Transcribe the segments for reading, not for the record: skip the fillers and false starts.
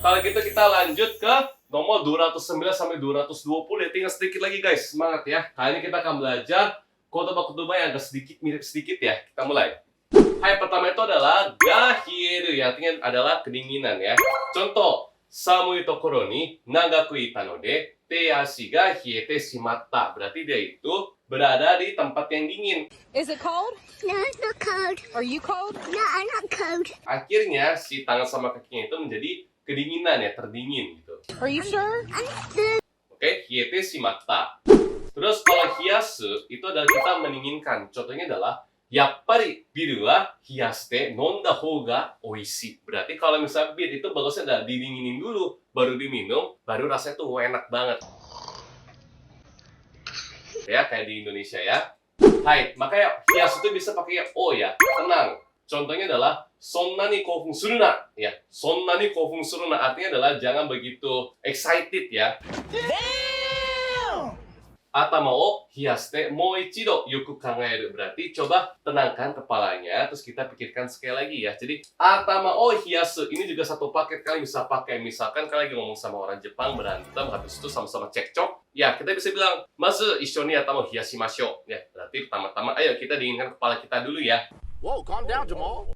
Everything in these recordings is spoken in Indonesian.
Kalau gitu kita lanjut ke nomor 209 sampai 220 ya. Tinggal sedikit lagi guys, semangat ya. Kali ini kita akan belajar kotoba-kotoba yang agak sedikit mirip sedikit ya. Kita mulai. Hai, pertama itu adalah ga hieru, yang artinya adalah kedinginan ya. Contoh, samui tokoro ni nagaku ita node te ashi ga hiete shimatta. Berarti dia itu berada di tempat yang dingin. Is it cold? No, it's not cold. Are you cold? No, I'm not cold. Akhirnya si tangan sama kakinya itu menjadi kedinginan ya, terdingin gitu. Are you sure? Oke, hiete shimatta. Terus kalau hiyasu itu adalah kita mendinginkan. Contohnya adalah yappari biru wa hiyaste nonda hou ga oishii. Berarti kalau misalnya bir itu bagusnya adalah didinginin dulu, baru diminum, baru rasanya tuh enak banget. Ya, kayak di Indonesia ya. Hai, makanya hiyasu itu bisa pakai o ya, tenang. Contohnya adalah sonna ni koufun suru na. Ya, sonna ni koufun suru na artinya adalah jangan begitu excited ya. Atama o hiyaste mou ichido yoku kangaeru. Berarti coba tenangkan kepalanya, terus kita pikirkan sekali lagi ya. Jadi atama o hiyasu ini juga satu paket, kalian bisa pakai. Misalkan kalian lagi ngomong sama orang Jepang berantem, habis itu sama-sama cekcok. Ya, kita bisa bilang mazu issho ni atama o hiyashimashou. Ya, berarti pertama-tama ayo kita dinginkan kepala kita dulu ya. Whoa, calm down, Jamal.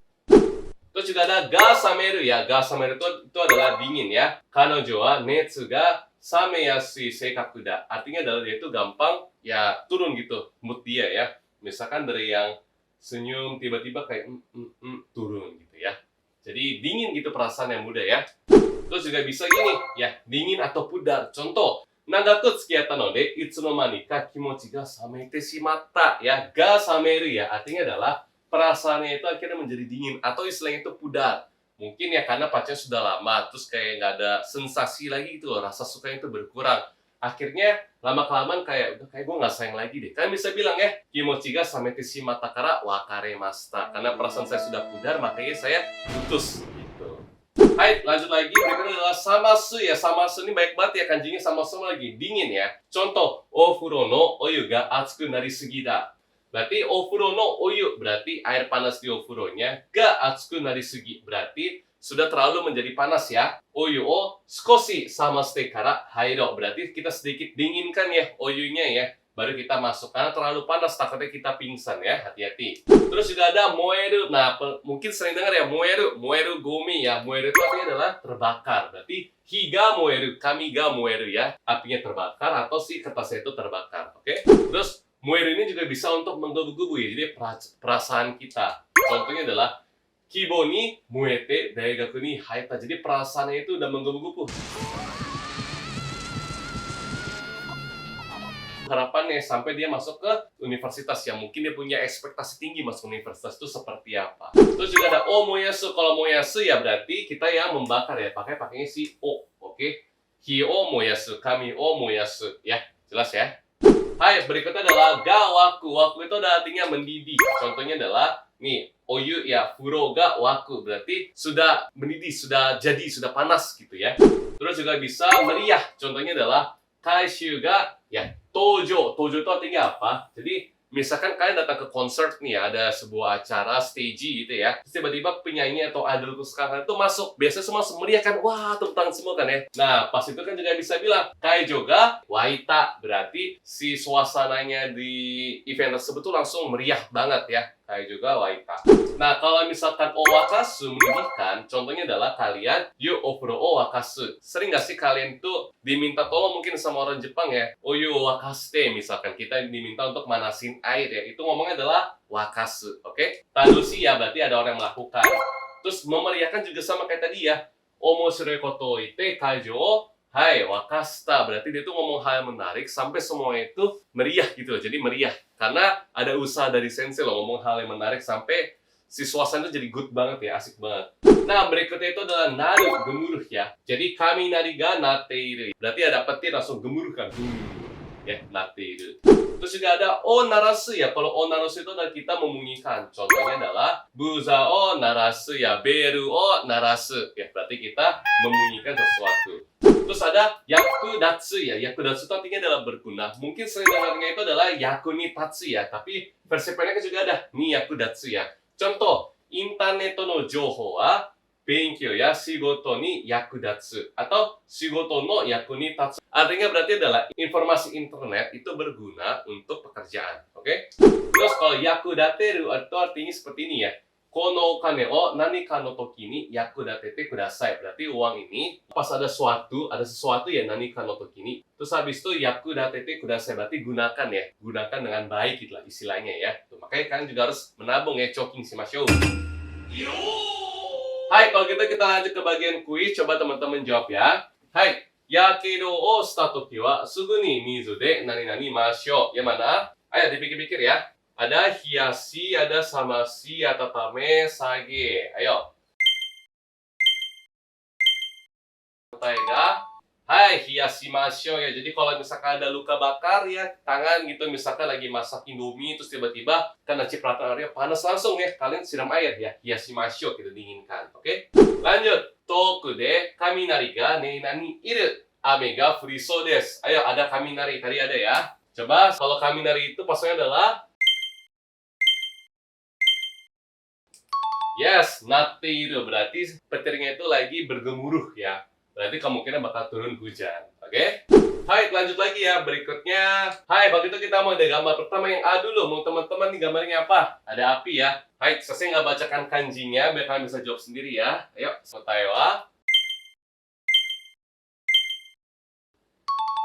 Terus juga ada ga sameru ya. Ga sameru itu adalah dingin ya. Kanojo wa netsu ga sameyasui seikaku da. Artinya adalah dia itu gampang ya turun gitu mood dia ya. Misalkan dari yang senyum tiba-tiba kayak turun gitu ya. Jadi dingin gitu perasaan yang muda ya. Terus juga bisa gini ya, dingin atau pudar. Contoh, nagaku tsukiyatta node itsu no mani ka kimochi ga samete shimatta ya. Ga sameru ya artinya adalah perasaannya itu akhirnya menjadi dingin atau istilahnya itu pudar. Mungkin ya karena pacarnya sudah lama, terus kayak nggak ada sensasi lagi gitu loh, rasa sukanya itu berkurang. Akhirnya lama-kelamaan kayak, udah kayak gue nggak sayang lagi deh. Kalian bisa bilang ya, kimochi ga samete shimatta kara wakaremashita. Karena perasaan saya sudah pudar, makanya saya putus. Gitu. Hai, lanjut lagi. Berikutnya adalah samasu ya. Samasu ini baik banget ya, kanjinya sama-sama lagi. Dingin ya. Contoh, ofuro no oyu ga atsuku nari sugi da. Berarti ofuro no oyu, berarti air panas di ofuronya ga atsuku nari sugi, berarti sudah terlalu menjadi panas ya. Oyu o skoshi samaste kara hairo, berarti kita sedikit dinginkan ya oyunya ya, baru kita masuk. Karena terlalu panas takutnya kita pingsan ya, hati-hati. Terus juga ada moeru. Nah, mungkin sering dengar ya moeru, moeru gomi ya. Moeru itu artinya adalah terbakar. Berarti hi ga moeru, kami ga moeru ya, apinya terbakar atau si kertasnya itu terbakar. Oke. Terus moeru ini juga bisa untuk menggebu-gebu ya, jadi perasaan kita. Contohnya adalah kibo ni moete daigaku ni haita. Jadi perasaannya itu udah menggebu-gebu. Harapannya sampai dia masuk ke universitas yang mungkin dia punya ekspektasi tinggi masuk universitas itu seperti apa. Terus juga ada o moyasu. Kalau moyasu ya berarti kita yang membakar ya, pakainya si o. Oke. Hi o moyasu, kami o moyasu ya. Jelas ya? Hai, berikutnya adalah ga waku. Waku itu ada artinya mendidih. Contohnya adalah nih, oyu ya, furo ga waku. Berarti sudah mendidih, sudah jadi, sudah panas gitu ya. Terus juga bisa meriah. Contohnya adalah kaishu ga ya, tojo. Tojo itu artinya apa? Jadi misalkan kalian datang ke konser nih ya, ada sebuah acara stage gitu ya, terus tiba-tiba penyanyi atau idol kesukaan itu masuk, biasanya semua meriah kan, wah tepuk tangan semua kan ya. Nah pas itu kan juga bisa bilang kaijo ga waita, berarti si suasananya di event tersebut tuh langsung meriah banget ya, kaijo ga waita. Nah kalau misalkan o wakasu mendidihkan, contohnya adalah kalian yu ofuro o wakasu. Sering gak sih kalian tuh diminta tolong mungkin sama orang Jepang ya, oyu wakaste, misalkan kita diminta untuk manasin air ya, itu ngomongnya adalah wakasu. Oke, tanushi ya berarti ada orang yang melakukan. Terus memeriahkan juga sama kayak tadi ya, omoshiroi koto ite kaijo o hai wakasta, berarti dia tuh ngomong hal yang menarik sampai semuanya itu meriah gitu loh. Jadi meriah karena ada usaha dari sensei loh ngomong hal yang menarik sampai si suasana itu jadi good banget ya, asik banget. Nah, berikutnya itu adalah naru, gemuruh ya. Jadi kami nari ga nateiru. Berarti ada petir langsung gemuruh kan. Ya, nateiru. Terus juga ada o narasu ya. Kalau o narasu itu adalah kita memunyikan. Contohnya adalah buza o narasu ya, beru o narasu. Ya, berarti kita memunyikan sesuatu. Terus ada yakudatsu ya. Yakudatsu itu artinya adalah berguna. Mungkin sering dengarnya itu adalah yakunitatsu ya. Tapi versi pendeknya juga ada ni yakudatsu ya. Contoh, internet no jouhou wa benkyo ya shigoto ni yakudatsu atau shigoto no yaku ni tatsu. Artinya berarti adalah informasi internet itu berguna untuk pekerjaan. Oke? Terus kalau yakudateru itu artinya seperti ini ya. Kono okane o nanika no toki ni yakudatete kudasai. Berarti uang ini pas ada sesuatu ya nanika no toki ni. Terus habis itu yakudatete kudasai berarti gunakan ya. Gunakan dengan baik gitu lah istilahnya ya. Tuh, makanya kalian juga harus menabung ya, choking shimashou. Hai, kalau gitu kita lanjut ke bagian kuis. Coba teman-teman jawab ya. Hai, yakedo o shita toki wa sugu ni mizu de nani-nani mashou. Yang mana? Ayo dipikir-pikir ya. Ada hiyashi, ada samashi, atatame, sage. Ayo.答えが Hai, hiyashimashou ya. Jadi kalau misalkan ada luka bakar ya, tangan gitu, misalkan lagi masak Indomie, terus tiba-tiba karena cipratan airnya panas langsung ya, kalian siram air ya. Hiyashimashou, kita dinginkan. Oke? Lanjut. Toku de kaminari ga nani iru. Ame ga furisou desu. Ayo, ada kaminari. Tadi ada ya. Coba, kalau kaminari itu pasalnya adalah yes, natteiru. Berarti petirnya itu lagi bergemuruh ya. Berarti kemungkinan bakal turun hujan. Oke? Hai, lanjut lagi ya. Berikutnya. Hai, kalau gitu kita mau ada gambar pertama yang A dulu. Mau teman-teman nih gambarnya apa? Ada api ya. Hai, saya nggak bacakan kanjinya biar kalian bisa jawab sendiri ya. Ayo, sotai wa.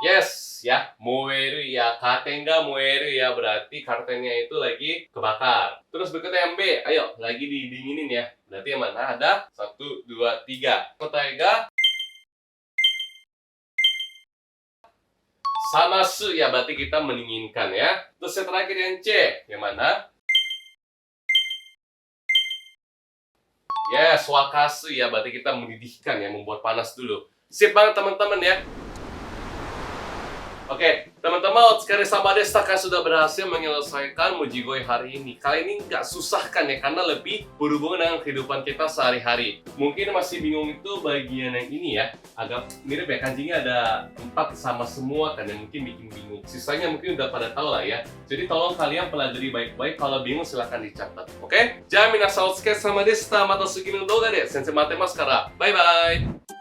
Yes, ya. Moeru ya. Katen ga moeru ya. Berarti kartennya itu lagi kebakar. Terus berikutnya yang B. Ayo, lagi didinginin ya. Berarti yang mana? Ada 1, 2, 3. Sotai ga samasu ya, berarti kita mendinginkan ya. Terus yang terakhir yang C, yang mana? Yes, wakasu ya, berarti kita mendidihkan ya, membuat panas dulu. Sip banget teman-teman ya. Oke, teman-teman, otsukare sama deshita, kalian sudah berhasil menyelesaikan Mujigoi hari ini. Kali ini nggak susah kan ya, karena lebih berhubungan dengan kehidupan kita sehari-hari. Mungkin masih bingung itu bagian yang ini ya, agak mirip ya, kanjinya ada 4 sama semua kan, yang mungkin bikin bingung. Sisanya mungkin udah pada tahu lah ya. Jadi tolong kalian pelajari baik-baik, kalau bingung silahkan dicatat. Oke? Jadi minasan otsukare sama deshita, mata sugi no doga de sensei matemasu kara. Bye-bye!